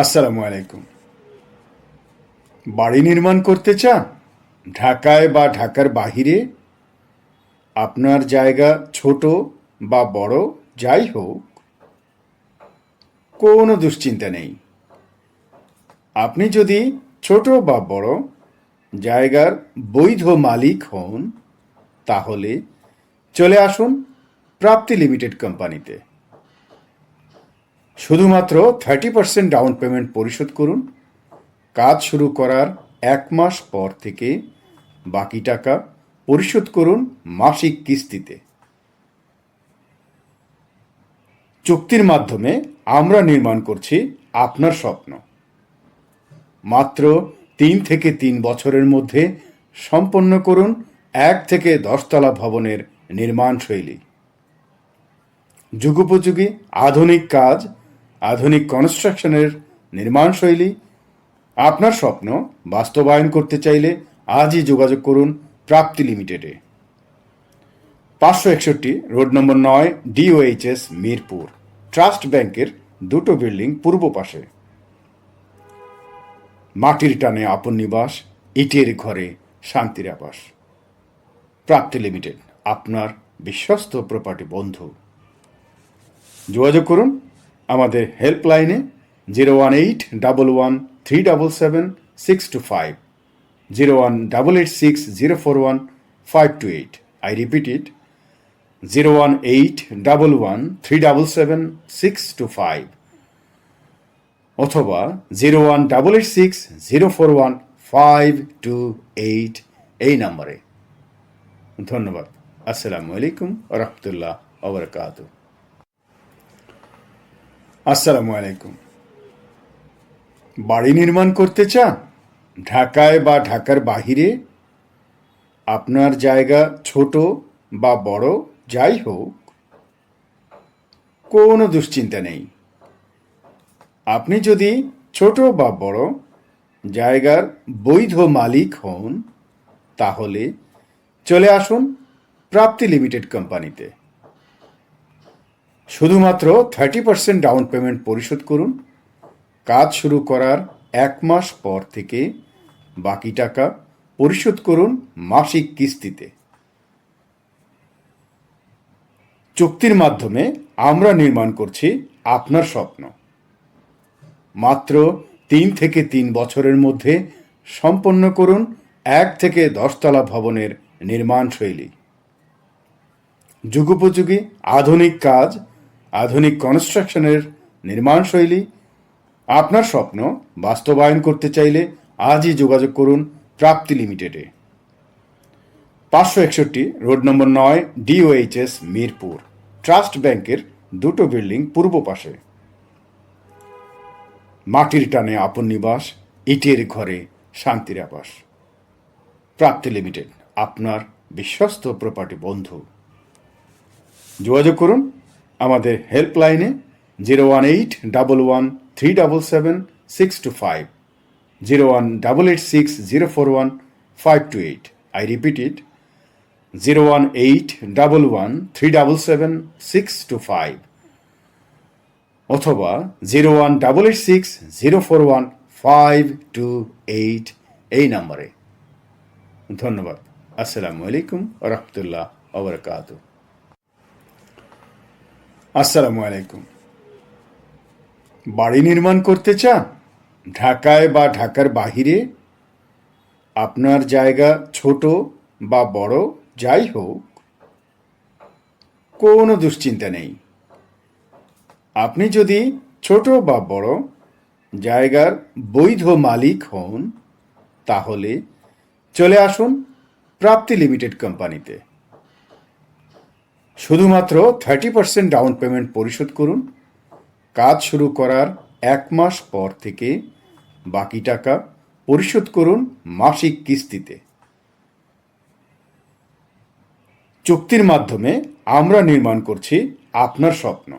আসসালামু আলাইকুম। বাড়ি নির্মাণ করতে চান? ঢাকায় বা ঢাকার বাহিরে? আপনার জায়গা ছোট বা বড় যাই হোক, কোনো দুশ্চিন্তা নেই। আপনি যদি ছোট বা বড় জায়গার বৈধ মালিক হন, তাহলে চলে আসুন প্রাপ্তি লিমিটেড কোম্পানিতে। শুধুমাত্র 30% ডাউন পেমেন্ট পরিশোধ করুন। কাজ শুরু করার 1 মাস পর থেকে বাকি টাকা পরিশোধ করুন মাসিক কিস্তিতে। চুক্তির মাধ্যমে আমরা নির্মাণ করছি আপনার স্বপ্ন। মাত্র 3 থেকে 3 বছরের মধ্যে সম্পন্ন করুন 1 থেকে 10 তলা ভবনের নির্মাণ শৈলী। যুগোপযোগী আধুনিক কাজ, আধুনিক কনস্ট্রাকশনের নির্মাণ শৈলী। আপনার স্বপ্ন বাস্তবায়ন করতে চাইলে আজই যোগাযোগ করুন প্রাপ্তি লিমিটেডে। 561 road number 9, DOHS, Mirpur. Trust ব্যাংকের 2টো বিল্ডিং পূর্ব পাশে। মাটির টানে আপন নিবাস, ইটের ঘরে শান্তির আবাস। প্রাপ্তি লিমিটেড, আপনার বিশ্বস্ত প্রপার্টি বন্ধু। যোগাযোগ করুন আমাদের হেল্পলাইনে 01811377625, 01886041528। I repeat it, 01811377625 অথবা 01886041528 এই নম্বরে। ধন্যবাদ। আসসালামু আলাইকুম ওয়া রাহমাতুল্লাহ ওয়া বারাকাতুহু। আসসালামু আলাইকুম। বাড়ি নির্মাণ করতে চান? ঢাকায় বা ঢাকার বাহিরে? আপনার জায়গা ছোট বা বড় যাই হোক, কোনো দুশ্চিন্তা নেই। আপনি যদি ছোট বা বড় জায়গার বৈধ মালিক হন, তাহলে চলে আসুন প্রাপ্তি লিমিটেড কোম্পানিতে। শুধুমাত্র 30% ডাউন পেমেন্ট পরিশোধ করুন। কাজ শুরু করার 1 মাস পর থেকে বাকি টাকা পরিশোধ করুন মাসিক কিস্তিতে। চুক্তির মাধ্যমে আমরা নির্মাণ করছি আপনার স্বপ্ন। মাত্র 3 থেকে 3 বছরের মধ্যে সম্পন্ন করুন 1 থেকে 10 তলা ভবনের নির্মাণ শৈলী। যুগোপযোগী আধুনিক কাজ, আধুনিক কনস্ট্রাকশনের নির্মাণ শৈলী। আপনার স্বপ্ন বাস্তবায়ন করতে চাইলে আজই যোগাযোগ করুন প্রাপ্তি লিমিটেডে। 561 road number 9, DOHS, Mirpur. Trust ব্যাংকের 2টো বিল্ডিং পূর্ব পাশে। মাটির টানে আপন নিবাস, ইটের ঘরে শান্তির আবাস। প্রাপ্তি লিমিটেড, আপনার বিশ্বস্ত প্রপার্টি বন্ধু। যোগাযোগ করুন আমাদের হেল্পলাইনে 01811377625, 01886041528। I repeat it, 01811377625 অথবা 01886041528 এই নম্বরে। ধন্যবাদ। আসসালামু আলাইকুম ওয়া রাহমাতুল্লাহ ওয়া বারাকাতুহু। আসসালামু আলাইকুম। বাড়ি নির্মাণ করতে চান? ঢাকায় বা ঢাকার বাহিরে? আপনার জায়গা ছোট বা বড় যাই হোক, কোনো দুশ্চিন্তা নেই। আপনি যদি ছোট বা বড় জায়গার বৈধ মালিক হন, তাহলে চলে আসুন প্রাপ্তি লিমিটেড কোম্পানিতে। শুধুমাত্র 30% ডাউন পেমেন্ট পরিশোধ করুন। কাজ শুরু করার 1 মাস পর থেকে বাকি টাকা পরিশোধ করুন মাসিক কিস্তিতে। চুক্তির মাধ্যমে আমরা নির্মাণ করছি আপনার স্বপ্ন।